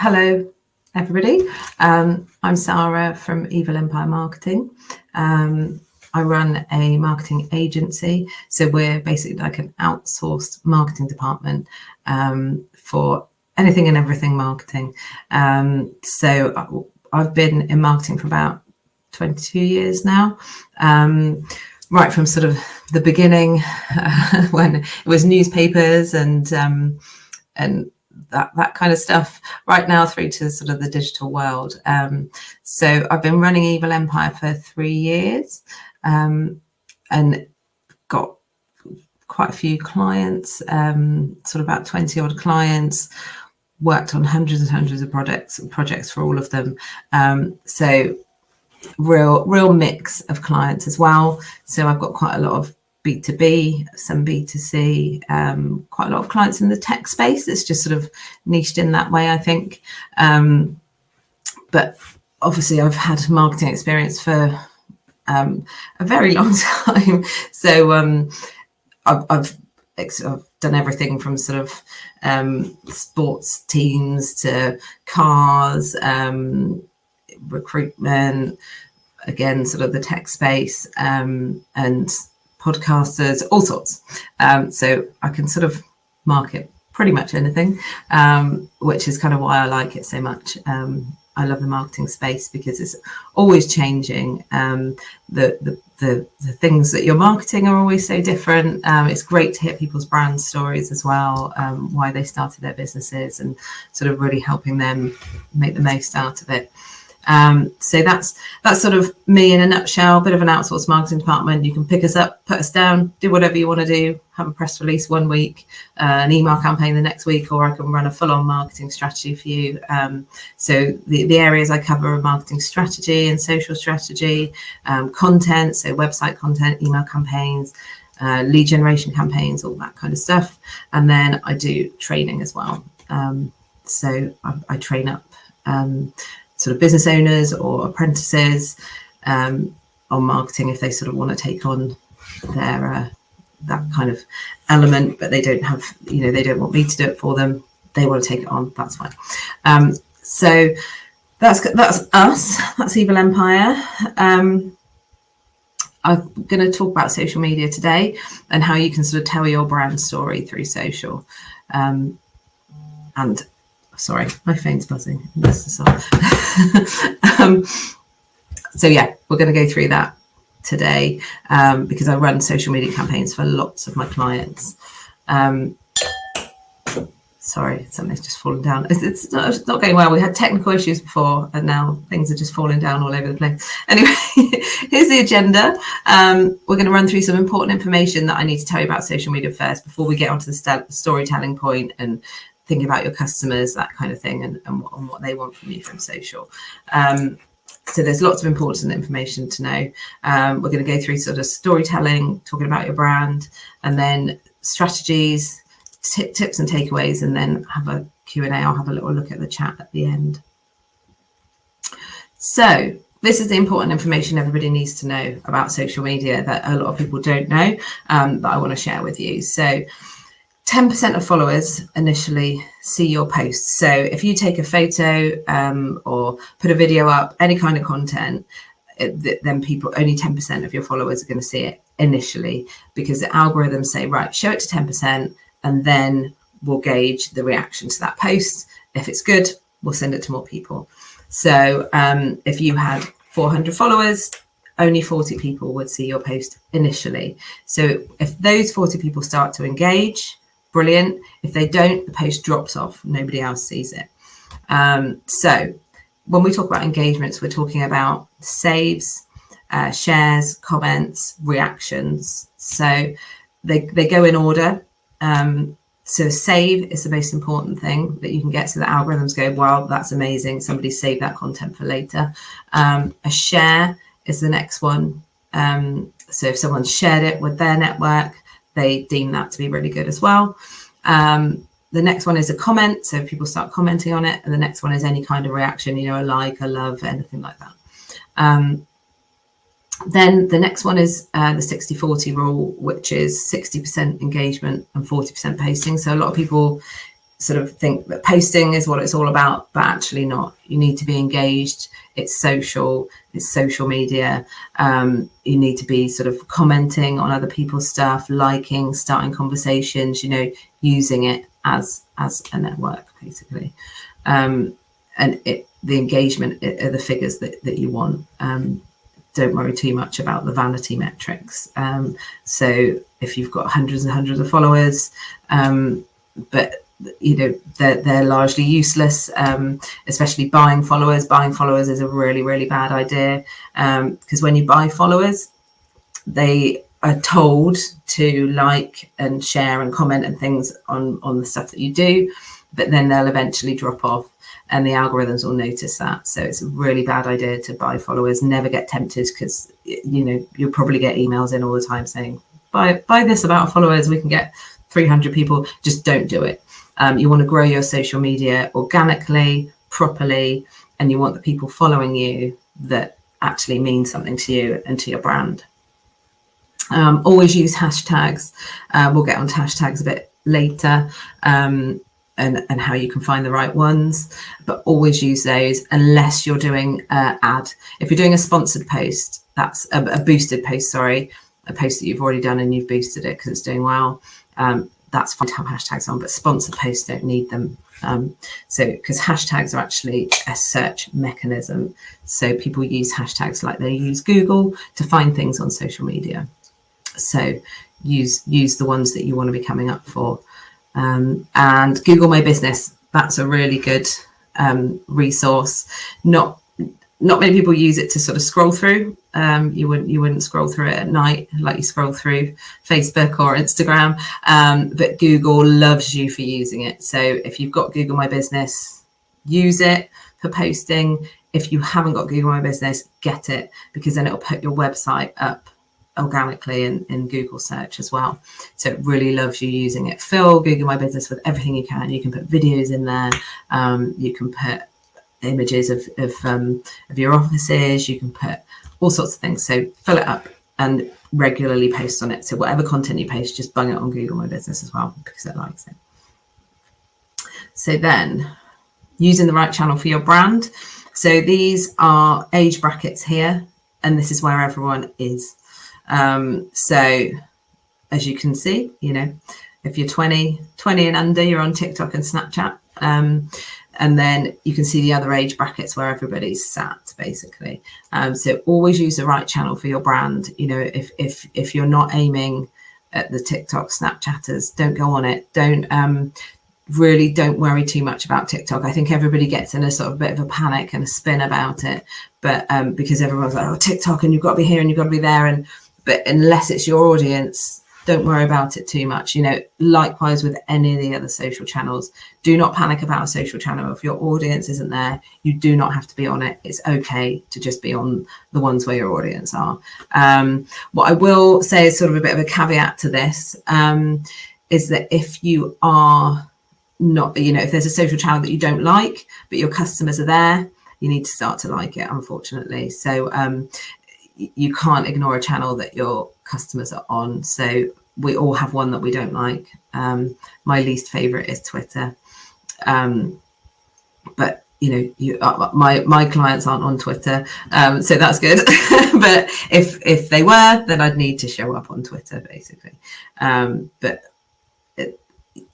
Hello, everybody. I'm Sara from Evil Empire Marketing. I run a marketing agency, so we're basically like an outsourced marketing department for anything and everything marketing. So I've been in marketing for about 22 years now, right from sort of the beginning when it was newspapers and that kind of stuff, right now through to sort of the digital world. So I've been running Evil Empire for 3 years and got quite a few clients, sort of about 20 odd clients, worked on hundreds and hundreds of projects for all of them. So real mix of clients as well. So I've got quite a lot of B2B, some B2C, quite a lot of clients in the tech space. It's just sort of niched in that way, I think. But obviously I've had marketing experience for a very long time. So I've done everything from sort of sports teams to cars, recruitment, again, sort of the tech space, and podcasters, all sorts. So I can sort of market pretty much anything, which is kind of why I like it so much. I love the marketing space because it's always changing. The things that you're marketing are always so different. It's great to hear people's brand stories as well, why they started their businesses and sort of really helping them make the most out of it. So that's sort of me in a nutshell, a bit of an outsourced marketing department. You can pick us up, put us down, do whatever you want to do, have a press release one week, an email campaign the next week, or I can run a full-on marketing strategy for you. So the areas I cover are marketing strategy and social strategy, content, so website content, email campaigns, lead generation campaigns, all that kind of stuff. And then I do training as well. So I train up sort of business owners or apprentices on marketing if they sort of want to take on their that kind of element, but they don't have, they don't want me to do it for them. They want to take it on. That's fine. So that's us. That's Evil Empire. I'm going to talk about social media today and how you can sort of tell your brand story through social. And sorry, my phone's buzzing. So yeah, we're going to go through that today because I run social media campaigns for lots of my clients. Sorry, something's just fallen down. It's not going well. We had technical issues before and now things are just falling down all over the place. Anyway, here's the agenda. We're going to run through some important information that I need to tell you about social media first before we get onto the storytelling point and thinking about your customers, that kind of thing, and what they want from you from social. So there's lots of important information to know. We're going to go through sort of storytelling, talking about your brand, and then strategies, tips and takeaways, and then have a Q&A. I'll have a little look at the chat at the end. So this is the important information everybody needs to know about social media that a lot of people don't know, that I want to share with you. So 10% of followers initially see your posts. So if you take a photo or put a video up, any kind of content, then only 10% of your followers are going to see it initially, because the algorithms say, right, show it to 10%, and then we'll gauge the reaction to that post. If it's good, we'll send it to more people. So if you had 400 followers, only 40 people would see your post initially. So if those 40 people start to engage, brilliant. If they don't, the post drops off. Nobody else sees it. So when we talk about engagements, we're talking about saves, shares, comments, reactions. So they go in order. So save is the most important thing that you can get, so the algorithms go, wow, that's amazing. Somebody saved that content for later. A share is the next one. So if someone shared it with their network, they deem that to be really good as well. The next one is a comment. So if people start commenting on it, and the next one is any kind of reaction, a like, a love, anything like that. Then the next one is the 60-40 rule, which is 60% engagement and 40% posting. So a lot of people sort of think that posting is what it's all about, but actually not. You need to be engaged. It's social media. You need to be sort of commenting on other people's stuff, liking, starting conversations, using it as a network, basically. And the engagement are the figures that you want. Don't worry too much about the vanity metrics. So if you've got hundreds and hundreds of followers, but they're largely useless, especially buying followers. Buying followers is a really, really bad idea, because when you buy followers, they are told to like and share and comment and things on the stuff that you do, but then they'll eventually drop off, and the algorithms will notice that. So it's a really bad idea to buy followers. Never get tempted, because you'll probably get emails in all the time saying, buy this amount of followers, we can get 300 people. Just don't do it. You want to grow your social media organically, properly, and you want the people following you that actually mean something to you and to your brand. Always use hashtags. We'll get onto hashtags a bit later, and how you can find the right ones, but always use those unless you're doing an ad. If you're doing a sponsored post, that's a boosted post, a post that you've already done and you've boosted it because it's doing well. That's fine to have hashtags on, but sponsored posts don't need them. Because hashtags are actually a search mechanism. So people use hashtags like they use Google to find things on social media. So use the ones that you want to be coming up for. And Google My Business, that's a really good resource. Not many people use it to sort of scroll through. You wouldn't scroll through it at night like you scroll through Facebook or Instagram. But Google loves you for using it. So if you've got Google My Business, use it for posting. If you haven't got Google My Business, get it, because then it'll put your website up organically in Google search as well. So it really loves you using it. Fill Google My Business with everything you can. You can put videos in there. You can put images of your offices. You can put all sorts of things. So fill it up and regularly post on it. So whatever content you post, just bung it on Google My Business as well, because it likes it. So then, using the right channel for your brand. So these are age brackets here, and this is where everyone is. So as you can see, if you're 20 and under, you're on TikTok and Snapchat. And then you can see the other age brackets where everybody's sat, basically. So always use the right channel for your brand. If you're not aiming at the TikTok Snapchatters, don't go on it. Don't worry too much about TikTok. I think everybody gets in a sort of bit of a panic and a spin about it, but because everyone's like, oh, TikTok, and you've got to be here and you've got to be there. But unless it's your audience, don't worry about it too much. Likewise with any of the other social channels, do not panic about a social channel. If your audience isn't there, you do not have to be on it. It's okay to just be on the ones where your audience are. What I will say is sort of a bit of a caveat to this, is that if you are not, if there's a social channel that you don't like, but your customers are there, you need to start to like it, unfortunately. So you can't ignore a channel that your customers are on. So we all have one that we don't like. My least favorite is Twitter. But my clients aren't on Twitter, so that's good. But if they were, then I'd need to show up on Twitter, basically. But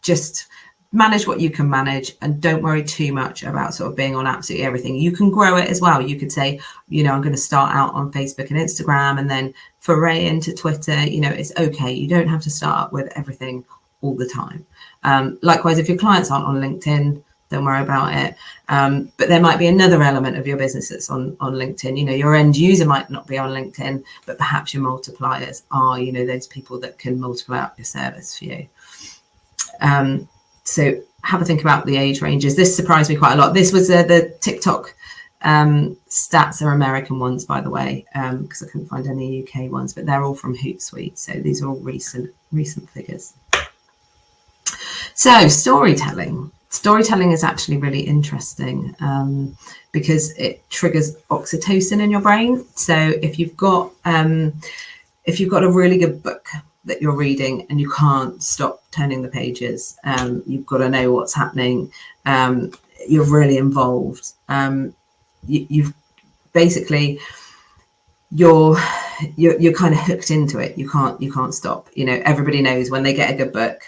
just manage what you can manage, and don't worry too much about sort of being on absolutely everything. You can grow it as well. You could say, I'm going to start out on Facebook and Instagram and then foray into Twitter. It's okay. You don't have to start up with everything all the time. Likewise, if your clients aren't on LinkedIn, don't worry about it. But there might be another element of your business that's on LinkedIn. Your end user might not be on LinkedIn, but perhaps your multipliers are, those people that can multiply up your service for you. So have a think about the age ranges. This surprised me quite a lot. This was the TikTok stats are American ones, by the way, because I couldn't find any UK ones, but they're all from Hootsuite. So these are all recent figures. So storytelling. Storytelling is actually really interesting because it triggers oxytocin in your brain. So if you've got a really good book that you're reading, and you can't stop turning the pages. You've got to know what's happening. You're really involved. You've basically, you're kind of hooked into it. You can't stop. Everybody knows when they get a good book,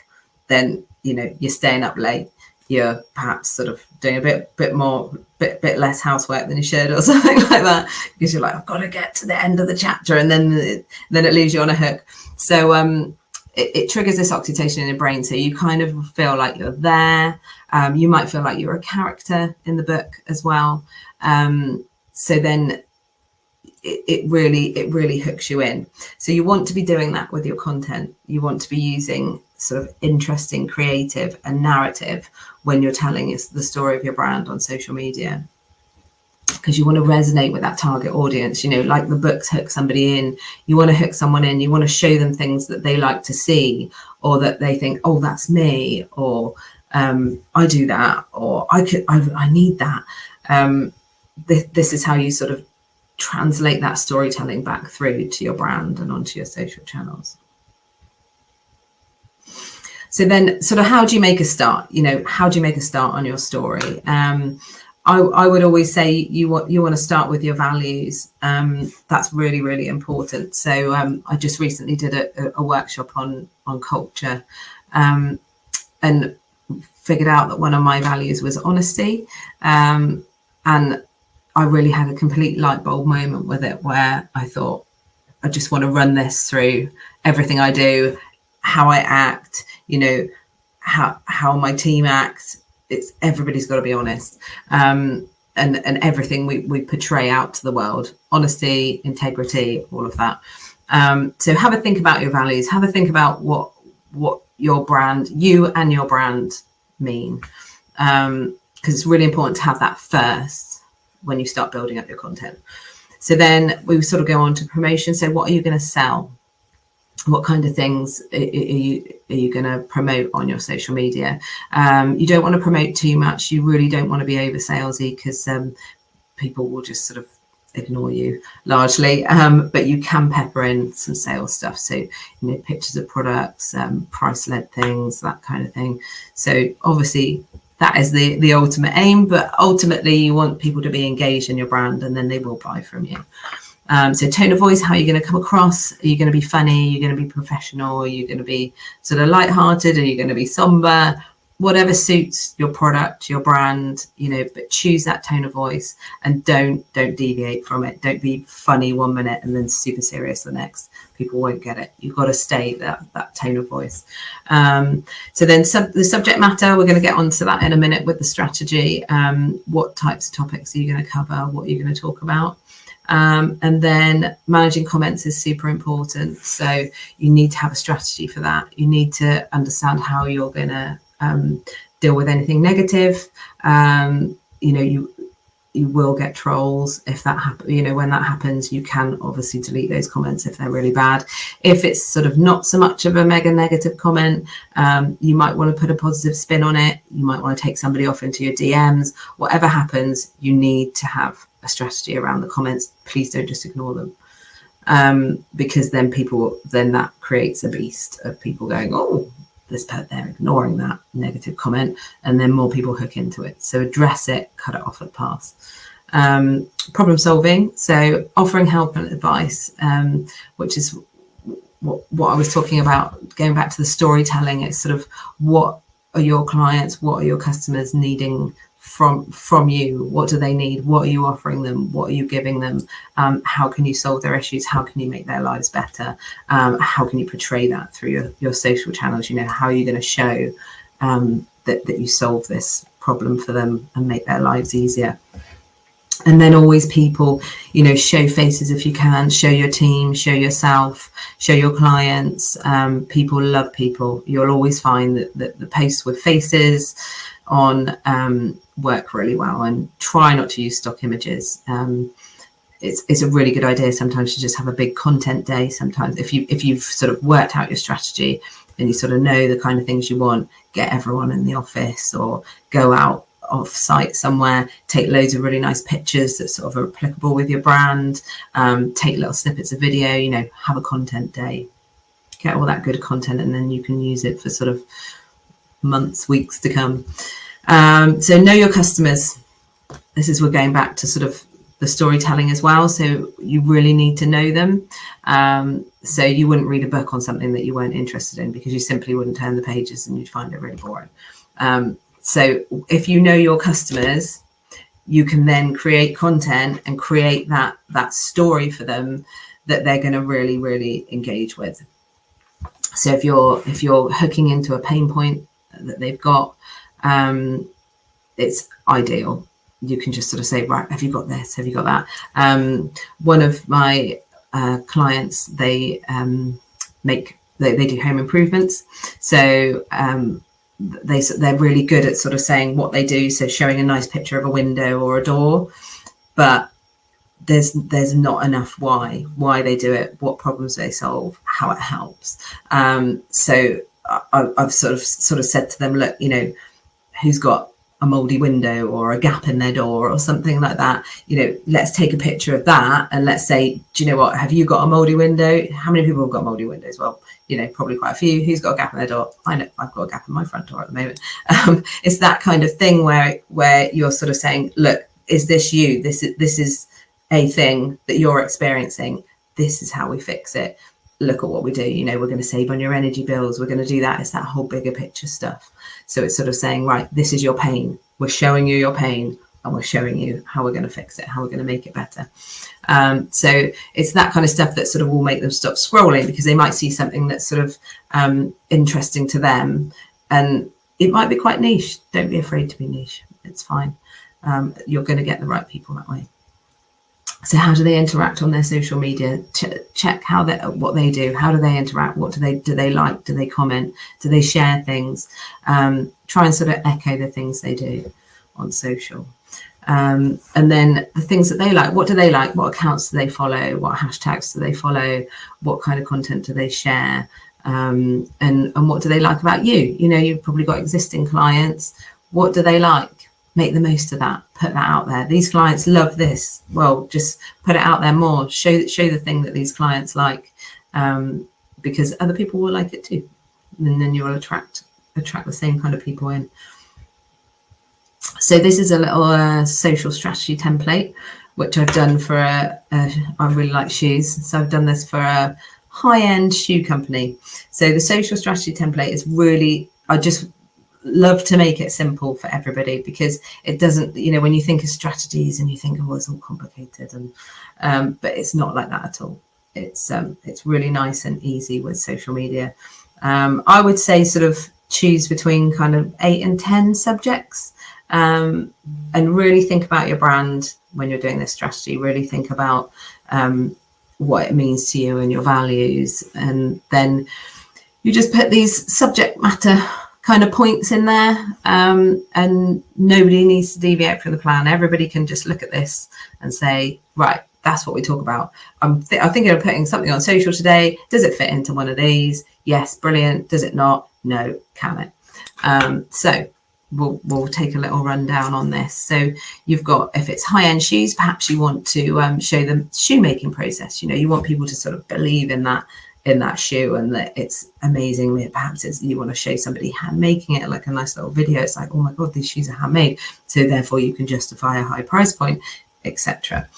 then you're staying up late. You're perhaps sort of doing a bit less housework than you should, or something like that, because you're like, I've got to get to the end of the chapter, and then it leaves you on a hook. So it triggers this oxytocin in your brain, so you kind of feel like you're there. You might feel like you're a character in the book as well. So then it really hooks you in. So you want to be doing that with your content. You want to be using sort of interesting, creative and narrative when you're telling the story of your brand on social media, because you want to resonate with that target audience. Like the books hook somebody in, you want to hook someone in. You want to show them things that they like to see, or that they think, oh, that's me, or I do that, or I need that. This is how you sort of translate that storytelling back through to your brand and onto your social channels. So then sort of, how do you make a start? How do you make a start on your story? I would always say you want to start with your values. That's really, really important. So I just recently did a workshop on culture, and figured out that one of my values was honesty. And I really had a complete light bulb moment with it, where I thought, I just want to run this through everything I do, how I act, how my team acts. Everybody's got to be honest, and everything we portray out to the world, honesty, integrity, all of that. So have a think about your values. Have a think about what your brand, you and your brand mean, because it's really important to have that first when you start building up your content. So then we sort of go on to promotion. So what are you going to sell? What kind of things are you going to promote on your social media? You don't want to promote too much. You really don't want to be over salesy, because people will just sort of ignore you largely. But you can pepper in some sales stuff. So, pictures of products, price-led things, that kind of thing. So obviously that is the ultimate aim, but ultimately you want people to be engaged in your brand, and then they will buy from you. So tone of voice, how are you going to come across? Are you going to be funny? Are you going to be professional? Are you going to be sort of lighthearted? Are you going to be somber? Whatever suits your product, your brand, but choose that tone of voice, and don't deviate from it. Don't be funny 1 minute and then super serious the next. People won't get it. You've got to stay that tone of voice. So then the subject matter, we're going to get onto that in a minute with the strategy. What types of topics are you going to cover? What are you going to talk about? And then managing comments is super important. So you need to have a strategy for that. You need to understand how you're going to deal with anything negative. You will get trolls if that happens. When that happens, you can obviously delete those comments if they're really bad. If it's sort of not so much of a mega negative comment, you might want to put a positive spin on it. You might want to take somebody off into your DMs. Whatever happens, you need to have a strategy around the comments. Please don't just ignore them, because then that creates a beast of people going, oh, they're ignoring that negative comment, and then more people hook into it. So address it, cut it off at the pass. Problem solving, so offering help and advice, which is what I was talking about, going back to the storytelling. It's sort of, what are your clients, what are your customers needing from you? What do they need? What are you offering them? What are you giving them? How can you solve their issues? How can you make their lives better? How can you portray that through your social channels? How are you going to show that you solve this problem for them and make their lives easier? And then always people, show faces if you can, show your team, show yourself, show your clients. People love people. You'll always find that the posts with faces on work really well, and try not to use stock images. It's a really good idea sometimes to just have a big content day. Sometimes if you've sort of worked out your strategy and you sort of know the kind of things you want, get everyone in the office or go out off site somewhere, take loads of really nice pictures that sort of are applicable with your brand, take little snippets of video, have a content day. get all that good content, and then you can use it for sort of months, weeks to come. So know your customers. This is, we're going back to sort of the storytelling as well. So you really need to know them. So you wouldn't read a book on something that you weren't interested in, because you simply wouldn't turn the pages and you'd find it really boring. So if you know your customers, you can then create content and create that story for them that they're going to really, really engage with. So if you're hooking into a pain point that they've got, it's ideal. You can just sort of say, right, have you got this? Have you got that? One of my clients, they do home improvements. So they're really good at sort of saying what they do. So showing a nice picture of a window or a door, but there's not enough why they do it, what problems they solve, how it helps. So I've sort of said to them, look, who's got a moldy window or a gap in their door or something like that, let's take a picture of that and let's say, do you know what, have you got a moldy window? How many people have got moldy windows? Well, probably quite a few. Who's got a gap in their door? I know I've got a gap in my front door at the moment. It's that kind of thing where you're sort of saying, look, is this you? This is a thing that you're experiencing. This is how we fix it. Look at what we do. We're going to save on your energy bills. We're going to do that. It's that whole bigger picture stuff. So it's sort of saying, right, this is your pain. We're showing you your pain and we're showing you how we're going to fix it, how we're going to make it better. So it's that kind of stuff that sort of will make them stop scrolling, because they might see something that's sort of interesting to them, and it might be quite niche. Don't be afraid to be niche. It's fine. You're going to get the right people that way. So how do they interact on their social media? Check what they do. How do they interact? What do they like? Do they comment? Do they share things? Try and sort of echo the things they do on social. And then the things that they like. What do they like? What accounts do they follow? What hashtags do they follow? What kind of content do they share? And what do they like about you? You've probably got existing clients. What do they like? Make the most of that. Put that out there. These clients love this. Well, just put it out there more. Show the thing that these clients like, because other people will like it too, and then you will attract the same kind of people in. So this is a little social strategy template, which I've done for I really like shoes, so I've done this for a high-end shoe company. So the social strategy template is really, I just love to make it simple for everybody, because it doesn't, when you think of strategies and you think, oh, it's all complicated, and but it's not like that at all. It's really nice and easy with social media. I would say sort of choose between kind of 8 and 10 subjects, and really think about your brand when you're doing this strategy. Really think about what it means to you and your values, and then you just put these subject matter kind of points in there, and nobody needs to deviate from the plan. Everybody can just look at this and say, right, that's what we talk about. I'm thinking of putting something on social today. Does it fit into one of these? Yes, brilliant. Does it not? No, can it? So we'll take a little rundown on this. So you've got, if it's high-end shoes, perhaps you want to show them shoemaking process. You want people to sort of believe in that shoe and that it's amazing. Perhaps you want to show somebody hand making it, like a nice little video. It's like, oh my god, these shoes are handmade, so therefore you can justify a high price point, etc.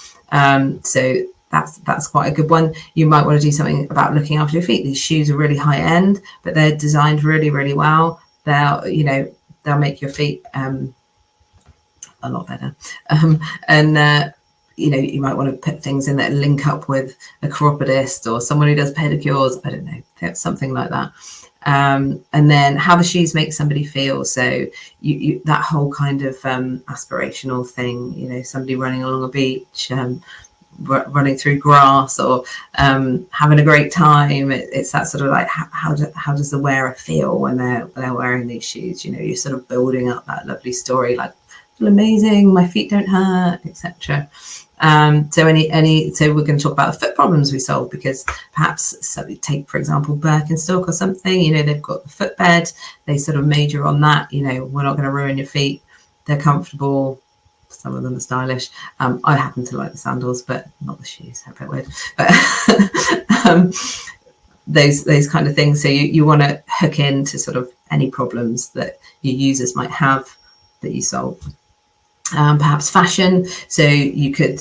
So that's quite a good one. You might want to do something about looking after your feet. These shoes are really high end, but they're designed really, really well. They'll make your feet a lot better. You might want to put things in that link up with a chiropodist or someone who does pedicures. I don't know, something like that. And then how the shoes make somebody feel. So you that whole kind of aspirational thing, somebody running along a beach, running through grass, or having a great time. It's that sort of like, how does the wearer feel when they're wearing these shoes? You're sort of building up that lovely story, like, feel amazing, my feet don't hurt, etc. So we're going to talk about the foot problems we solve, because perhaps, so we take, for example, Birkenstock or something, they've got the footbed, they sort of major on that, we're not going to ruin your feet, they're comfortable, some of them are stylish. I happen to like the sandals, but not the shoes, they're a bit weird. But those kind of things. So you want to hook into sort of any problems that your users might have that you solve. Perhaps fashion. So you could,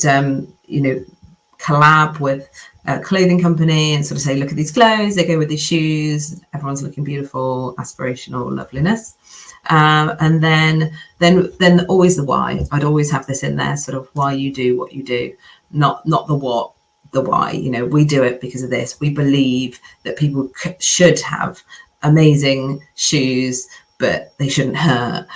collab with a clothing company and sort of say, look at these clothes, they go with these shoes, everyone's looking beautiful, aspirational loveliness. And then always the why. I'd always have this in there, sort of why you do what you do, not the what, the why. We do it because of this. We believe that people should have amazing shoes, but they shouldn't hurt.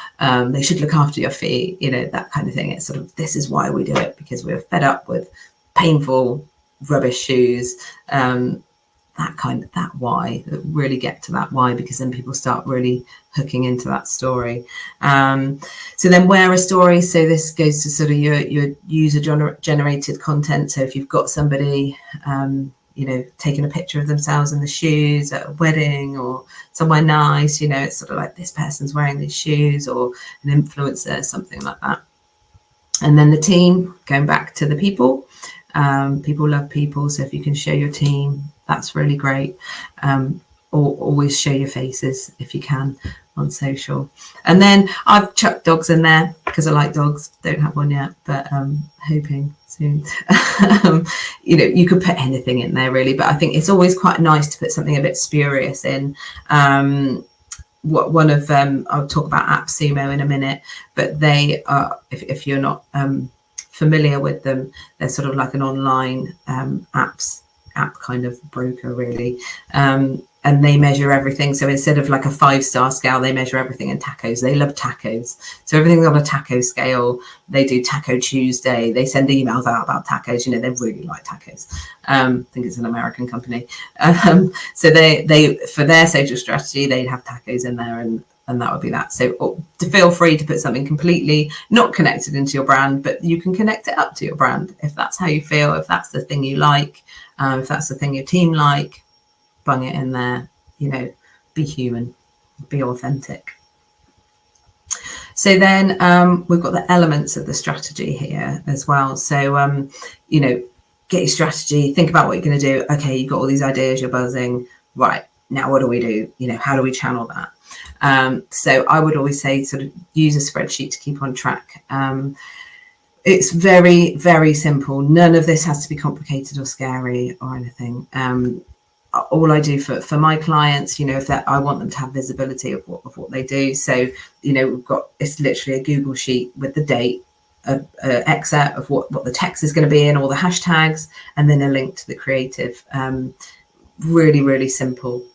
They should look after your feet, that kind of thing. It's sort of, this is why we do it, because we're fed up with painful, rubbish shoes. That why, really get to that why, because then people start really hooking into that story. So then wear a story. So this goes to sort of your user generated content. So if you've got somebody, taking a picture of themselves in the shoes at a wedding or somewhere nice, it's sort of like, this person's wearing these shoes, or an influencer, something like that. And then the team, going back to the people. People love people. So if you can show your team, that's really great. Or always show your faces if you can on social. And then I've chucked dogs in there because I like dogs. Don't have one yet, but hoping soon. You could put anything in there really, but I think it's always quite nice to put something a bit spurious in. One of I'll talk about AppSumo in a minute, but they are, if you're not familiar with them, they're sort of like an online app kind of broker really, and they measure everything. So instead of like a 5-star scale, they measure everything in tacos. They love tacos, so everything's on a taco scale. They do Taco Tuesday, they send emails out about tacos. They really like tacos. I think it's an American company. So they for their social strategy, they'd have tacos in there, and that would be that. So to feel free to put something completely not connected into your brand, but you can connect it up to your brand if that's how you feel, if that's the thing you like, if that's the thing your team like, bung it in there. Be human, be authentic. So then we've got the elements of the strategy here as well. So get your strategy, think about what you're going to do. Okay, you've got all these ideas, you're buzzing, right? Now what do we do? How do we channel that? So I would always say sort of use a spreadsheet to keep on track. It's very, very simple. None of this has to be complicated or scary or anything. All I do for my clients, if I want them to have visibility of what they do. So, we've got, it's literally a Google sheet with the date, a excerpt of what the text is going to be and all the hashtags, and then a link to the creative. Really, really simple.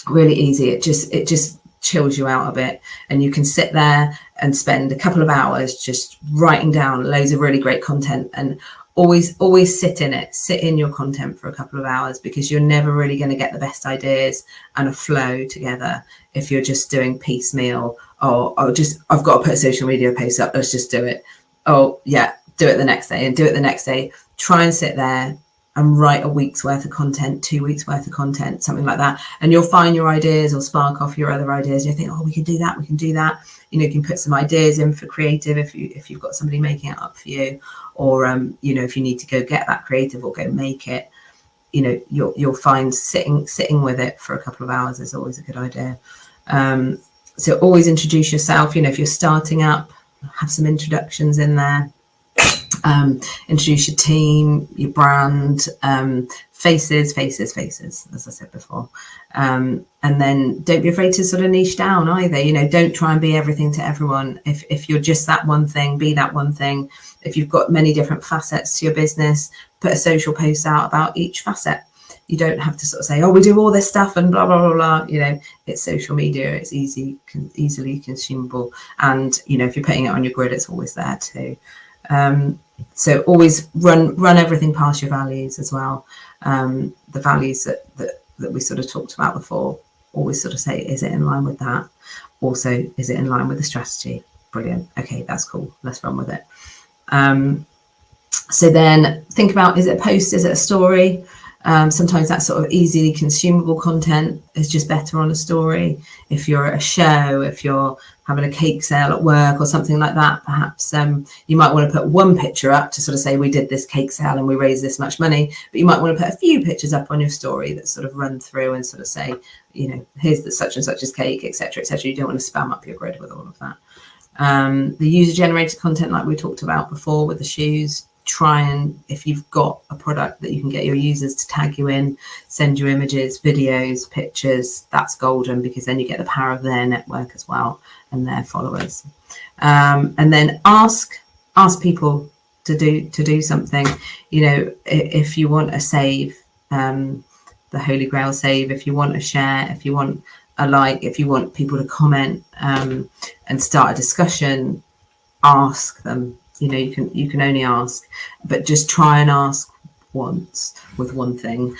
Really easy. It just chills you out a bit, and you can sit there and spend a couple of hours just writing down loads of really great content, and always sit in your content for a couple of hours, because you're never really going to get the best ideas and a flow together if you're just doing piecemeal, or just, I've got to put a social media post up, let's just do it. Oh yeah, do it the next day and do it the next day. Try and sit there and write a week's worth of content, 2 weeks worth of content, something like that. And you'll find your ideas or spark off your other ideas. You think, oh, we can do that. You can put some ideas in for creative if you've got somebody making it up for you, or if you need to go get that creative or go make it, you'll find sitting with it for a couple of hours is always a good idea. So always introduce yourself. If you're starting up, have some introductions in there. Introduce your team, your brand, faces, as I said before. And then don't be afraid to sort of niche down either. Don't try and be everything to everyone. If you're just that one thing, be that one thing. If you've got many different facets to your business, put a social post out about each facet. You don't have to sort of say, oh, we do all this stuff and blah, blah, blah, blah. It's social media. It's easily consumable. And, if you're putting it on your grid, it's always there too. So always run everything past your values as well. The values that we sort of talked about before, always sort of say, is it in line with that? Also, is it in line with the strategy? Brilliant. Okay, that's cool. Let's run with it. So then think about, is it a post? Is it a story? Sometimes that sort of easily consumable content is just better on a story. If you're at a show, if you're having a cake sale at work or something like that, perhaps you might want to put one picture up to sort of say we did this cake sale and we raised this much money, but you might want to put a few pictures up on your story that sort of run through and sort of say, you know, here's the such and such as cake, etc., etc. You don't want to spam up your grid with all of that. The user generated content, like we talked about before with the shoes, try and, if you've got a product that you can get your users to tag you in, send you images, videos, pictures, that's golden, because then you get the power of their network as well and their followers. And then ask people to do something. You know, if you want a save, the Holy Grail save, if you want a share, if you want a like, if you want people to comment and start a discussion, ask them. You know, you can only ask, but just try and ask once with one thing,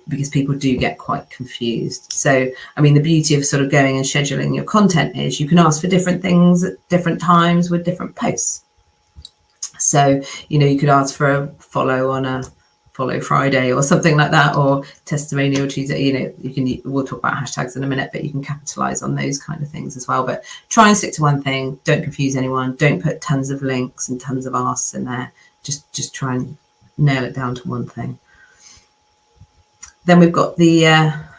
because people do get quite confused. So, I mean, the beauty of sort of going and scheduling your content is you can ask for different things at different times with different posts. So, you know, you could ask for a follow on a Follow Friday or something like that, or Testimonial Tuesday. You know, we'll talk about hashtags in a minute, but you can capitalize on those kind of things as well. But try and stick to one thing. Don't confuse anyone. Don't put tons of links and tons of asks in there. Just try and nail it down to one thing. Then we've got the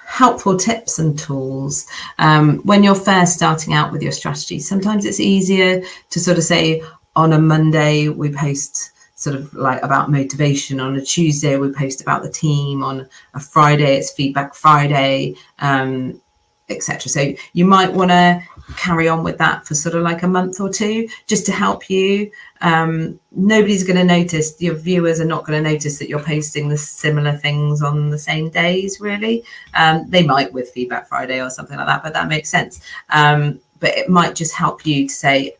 helpful tips and tools. When you're first starting out with your strategy, sometimes it's easier to sort of say, on a Monday we post sort of like about motivation, on a Tuesday we post about the team, on a Friday it's Feedback Friday, etc. So you might want to carry on with that for sort of like a month or two, just to help you. Nobody's going to notice, your viewers are not going to notice that you're posting the similar things on the same days, really. They might with Feedback Friday or something like that, but that makes sense. But it might just help you to say,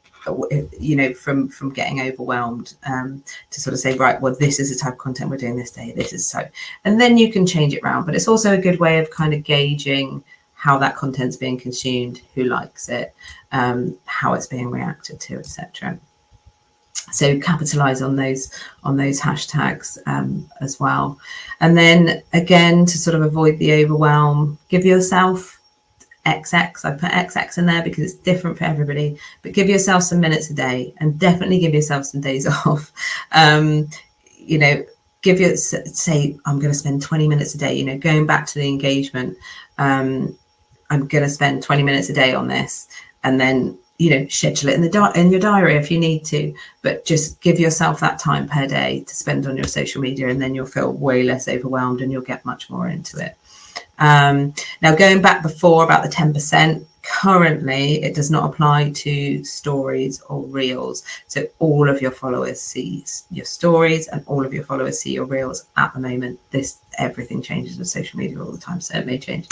you know, from getting overwhelmed, to sort of say, right, well, this is the type of content we're doing this day, this is so, and then you can change it around. But it's also a good way of kind of gauging how that content's being consumed, who likes it, how it's being reacted to, etc. So capitalize on those hashtags as well. And then again, to sort of avoid the overwhelm, give yourself XX. I put XX in there because it's different for everybody, but give yourself some minutes a day, and definitely give yourself some days off. You know, say I'm going to spend 20 minutes a day, you know, going back to the engagement. I'm going to spend 20 minutes a day on this, and then, you know, schedule it in your diary if you need to, but just give yourself that time per day to spend on your social media, and then you'll feel way less overwhelmed and you'll get much more into it. Now, going back before about the 10%, currently it does not apply to stories or reels. So all of your followers see your stories and all of your followers see your reels at the moment. Everything changes with social media all the time, so it may change.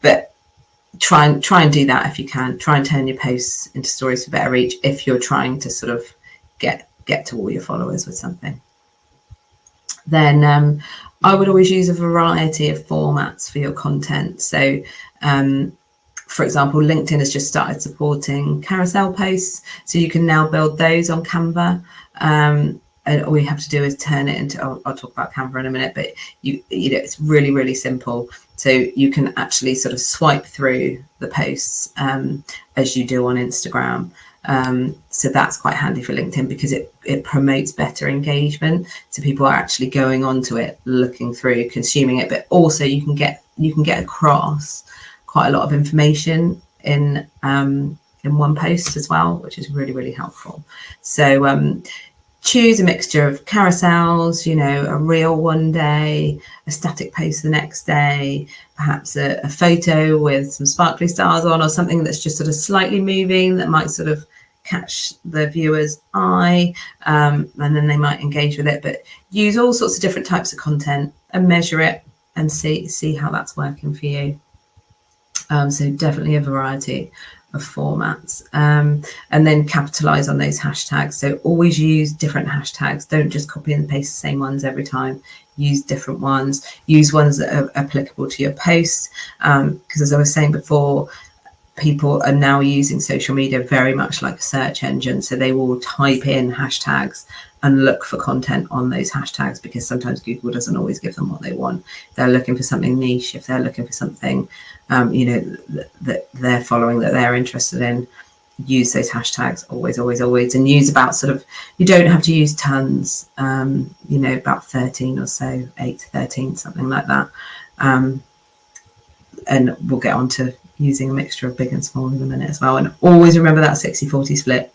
But try and do that if you can. Try and turn your posts into stories for better reach if you're trying to sort of get to all your followers with something. Then I would always use a variety of formats for your content. So for example, LinkedIn has just started supporting carousel posts, so you can now build those on Canva. And all you have to do is turn it into, I'll talk about Canva in a minute, but you know, it's really, really simple. So you can actually sort of swipe through the posts as you do on Instagram. So that's quite handy for LinkedIn because it promotes better engagement. So people are actually going onto it, looking through, consuming it, but also you can get across quite a lot of information in one post as well, which is really, really helpful. So choose a mixture of carousels, you know, a reel one day, a static post the next day, perhaps a photo with some sparkly stars on, or something that's just sort of slightly moving that might sort of catch the viewer's eye, and then they might engage with it. But use all sorts of different types of content and measure it and see how that's working for you. So definitely a variety of formats, and then capitalize on those hashtags. So always use different hashtags. Don't just copy and paste the same ones every time. Use different ones. Use ones that are applicable to your posts, because as I was saying before, people are now using social media very much like a search engine. So they will type in hashtags and look for content on those hashtags, because sometimes Google doesn't always give them what they want. If they're looking for something niche, if they're looking for something, that they're following, that they're interested in, use those hashtags always, and use about you don't have to use tons, about 13 or so, 8 to 13, something like that. And we'll get on to using a mixture of big and small in a minute as well. And always remember that 60-40 split,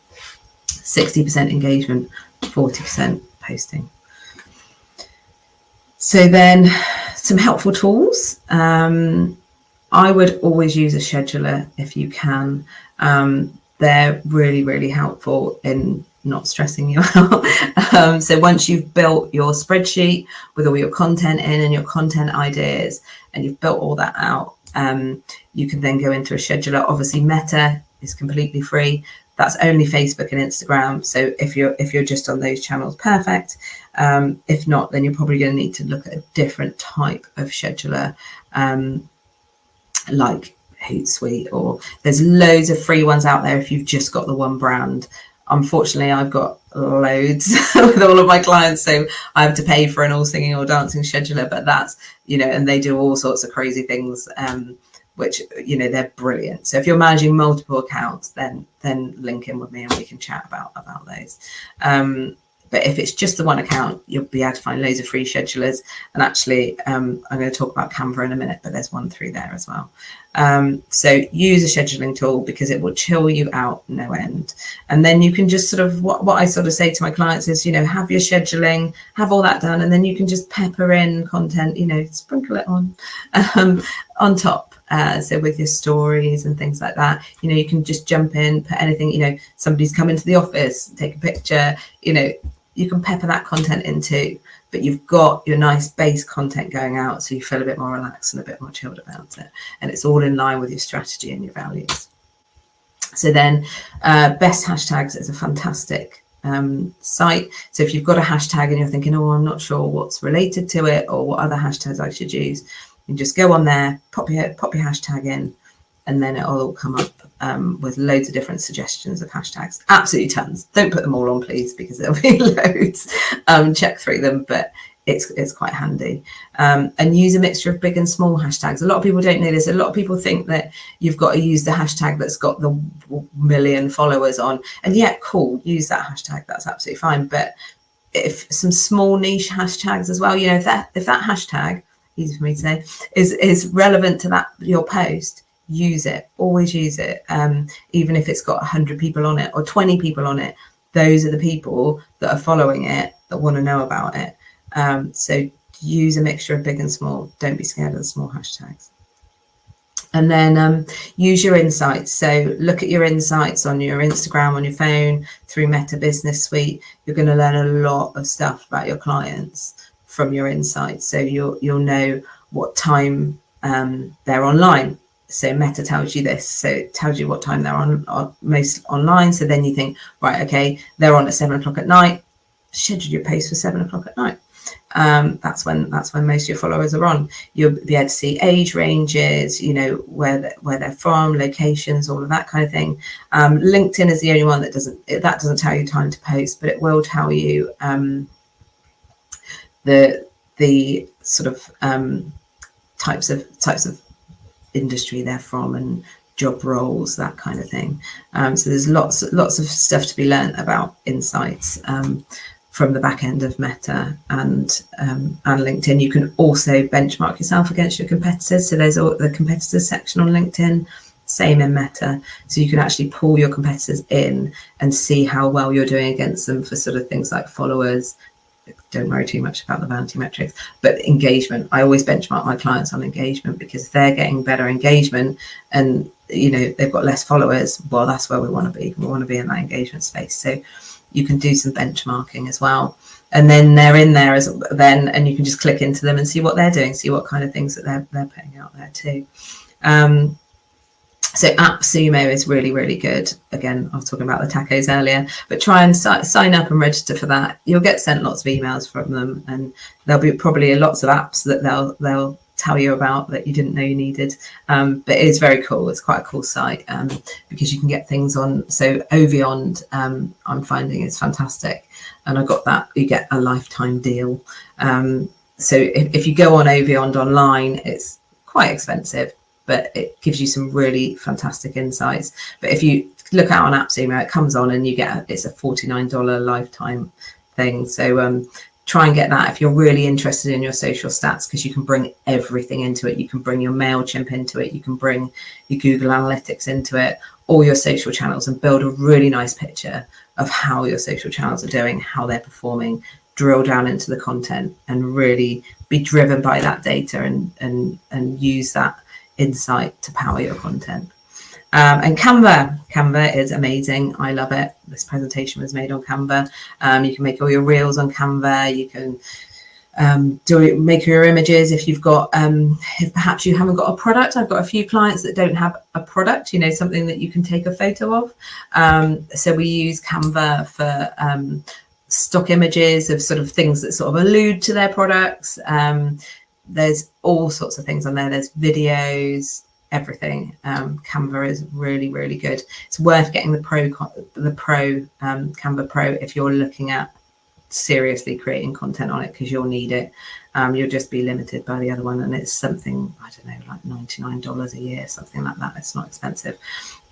60% engagement, 40% posting. So then some helpful tools. I would always use a scheduler if you can. They're really, really helpful in not stressing you out. So once you've built your spreadsheet with all your content in and your content ideas, and you've built all that out, you can then go into a scheduler. Obviously Meta is completely free. That's only Facebook and Instagram. So if you're just on those channels, perfect. If not, then you're probably going to need to look at a different type of scheduler, like Hootsuite, or there's loads of free ones out there if you've just got the one brand. Unfortunately, I've got loads with all of my clients, so I have to pay for an all singing or dancing scheduler, but that's, and they do all sorts of crazy things, which, they're brilliant. So if you're managing multiple accounts, then link in with me and we can chat about those. But if it's just the one account, you'll be able to find loads of free schedulers. And actually, I'm going to talk about Canva in a minute, but there's one through there as well. So use a scheduling tool, because it will chill you out no end. And then you can just what I say to my clients is, have your scheduling, have all that done, and then you can just pepper in content, sprinkle it on top. So with your stories and things like that, you can just jump in, put anything, somebody's come into the office, take a picture, you can pepper that content in too, but you've got your nice base content going out, so you feel a bit more relaxed and a bit more chilled about it. And it's all in line with your strategy and your values. So then Best Hashtags is a fantastic site. So if you've got a hashtag and you're thinking, oh, I'm not sure what's related to it or what other hashtags I should use, you just go on there, pop your hashtag in, and then it'll all come up with loads of different suggestions of hashtags. Absolutely tons. Don't put them all on, please, because there'll be loads. Check through them, but it's quite handy. And use a mixture of big and small hashtags. A lot of people don't know this. A lot of people think that you've got to use the hashtag that's got the 1 million followers on. And yeah, cool, use that hashtag. That's absolutely fine. But if some small niche hashtags as well, if that hashtag, easy for me to say, is relevant to your post, use it. Always use it. Even if it's got 100 people on it or 20 people on it, those are the people that are following it that want to know about it. So use a mixture of big and small. Don't be scared of the small hashtags. And then use your insights. So look at your insights on your Instagram, on your phone, through Meta Business Suite. You're going to learn a lot of stuff about your clients from your insights. So you'll know what time they're online. So Meta tells you this. So it tells you what time they're on most online. So then you think, right, okay, they're on at 7 o'clock at night. Schedule your post for 7 o'clock at night. That's when most of your followers are on. You'll be able to see age ranges, where they're from, locations, all of that kind of thing. LinkedIn is the only one that doesn't tell you time to post, but it will tell you the sort of types of industry they're from and job roles, that kind of thing. So there's lots of stuff to be learned about insights from the back end of Meta and LinkedIn. You can also benchmark yourself against your competitors. So there's the competitors section on LinkedIn, same in Meta. So you can actually pull your competitors in and see how well you're doing against them for sort of things like followers. Don't worry too much about the vanity metrics, but engagement. I always benchmark my clients on engagement, because if they're getting better engagement and they've got less followers, well, that's where we want to be. We want to be in that engagement space. So you can do some benchmarking as well, and then they're in there and you can just click into them and see what they're doing, see what kind of things that they're putting out there too. So AppSumo is really, really good. Again, I was talking about the tacos earlier, but try and sign up and register for that. You'll get sent lots of emails from them, and there'll be probably lots of apps that they'll tell you about that you didn't know you needed. But it is very cool. It's quite a cool site because you can get things on. So Oviond, I'm finding is fantastic. And I got that, you get a lifetime deal. So if you go on Oviond online, it's quite expensive, but it gives you some really fantastic insights. But if you look out on AppSumo, it comes on and you get, it's a $49 lifetime thing. So try and get that if you're really interested in your social stats, because you can bring everything into it. You can bring your MailChimp into it. You can bring your Google Analytics into it, all your social channels, and build a really nice picture of how your social channels are doing, how they're performing, drill down into the content and really be driven by that data and use that insight to power your content. And Canva is amazing. I love it. This presentation was made on Canva. You can make all your reels on Canva. You can make your images if you've got, if perhaps you haven't got a product. I've got a few clients that don't have a product, you know, something that you can take a photo of. So we use Canva for stock images of sort of things that sort of allude to their products. There's all sorts of things on there. There's videos, everything. Canva is really, really good. It's worth getting the Pro Canva Pro if you're looking at seriously creating content on it, because you'll need it. You'll just be limited by the other one, and it's something, I don't know, like $99 a year, something like that. It's not expensive.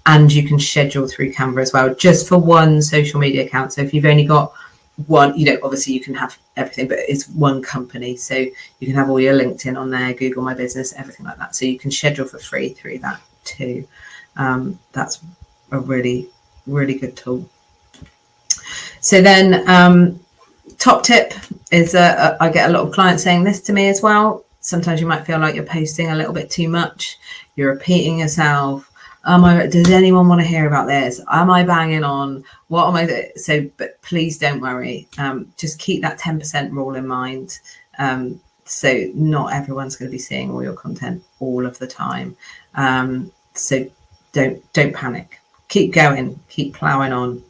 And you can schedule through Canva as well, just for one social media account. So if you've only got one, you know, obviously you can have everything, but it's one company, so you can have all your LinkedIn on there, Google My Business, everything like that. So you can schedule for free through that too. That's a really, really good tool. So then top tip is I get a lot of clients saying this to me as well. Sometimes you might feel like you're posting a little bit too much, you're repeating yourself. Does anyone want to hear about this? Am I banging on? What am I doing? So, but please don't worry. Just keep that 10% rule in mind. So not everyone's going to be seeing all your content all of the time. So don't panic. Keep going. Keep plowing on,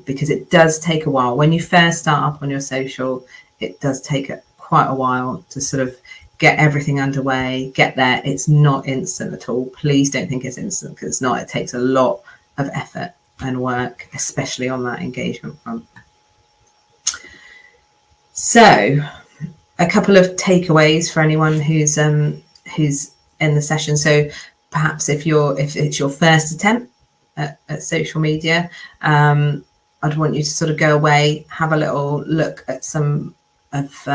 because it does take a while. When you first start up on your social, it does take quite a while to sort of get everything underway, get there. It's not instant at all. Please don't think it's instant, because it's not. It takes a lot of effort and work, especially on that engagement front. So a couple of takeaways for anyone who's in the session. So perhaps if it's your first attempt at social media, I'd want you to sort of go away, have a little look at some of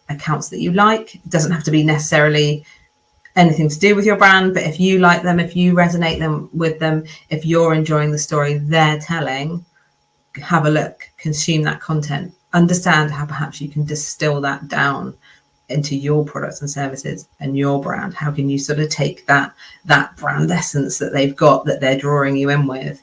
accounts that you like. It doesn't have to be necessarily anything to do with your brand, but if you like them, if you resonate with them, if you're enjoying the story they're telling, have a look, consume that content, understand how perhaps you can distill that down into your products and services and your brand. How can you sort of take that brand essence that they've got, that they're drawing you in with?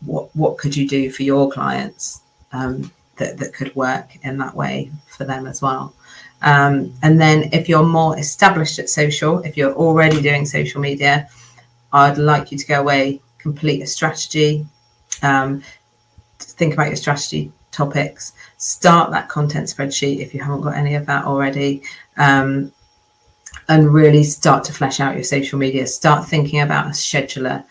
What could you do for your clients that could work in that way for them as well? And then if you're more established at social, if you're already doing social media, I'd like you to go away, complete a strategy, think about your strategy topics, start that content spreadsheet if you haven't got any of that already, and really start to flesh out your social media. Start thinking about a scheduler.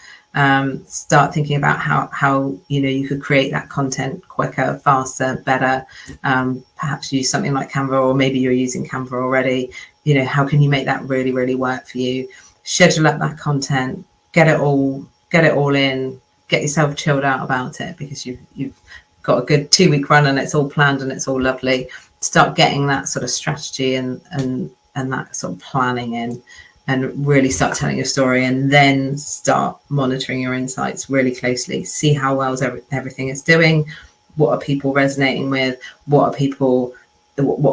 Start thinking about how you could create that content quicker, faster, better. Perhaps use something like Canva, or maybe you're using Canva already. How can you make that really, really work for you? Schedule up that content, get it all in, get yourself chilled out about it, because you've got a good 2-week run and it's all planned and it's all lovely. Start getting that sort of strategy and that sort of planning in, and really start telling your story, and then start monitoring your insights really closely. See how well everything is doing. What are people resonating with? What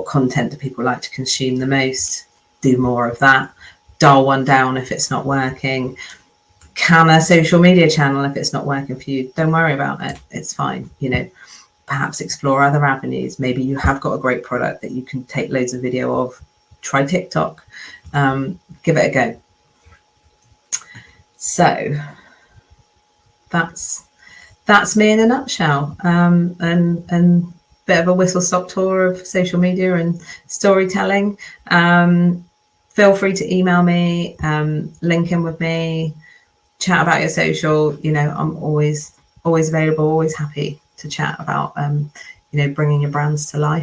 content do people like to consume the most? Do more of that. Dial one down if it's not working. Can a social media channel if it's not working for you? Don't worry about it. It's fine. Perhaps explore other avenues. Maybe you have got a great product that you can take loads of video of. Try TikTok. Give it a go. So that's me in a nutshell, and bit of a whistle stop tour of social media and storytelling. feel free to email me, link in with me, chat about your social. You know, I'm always available, always happy to chat about, you know, bringing your brands to life.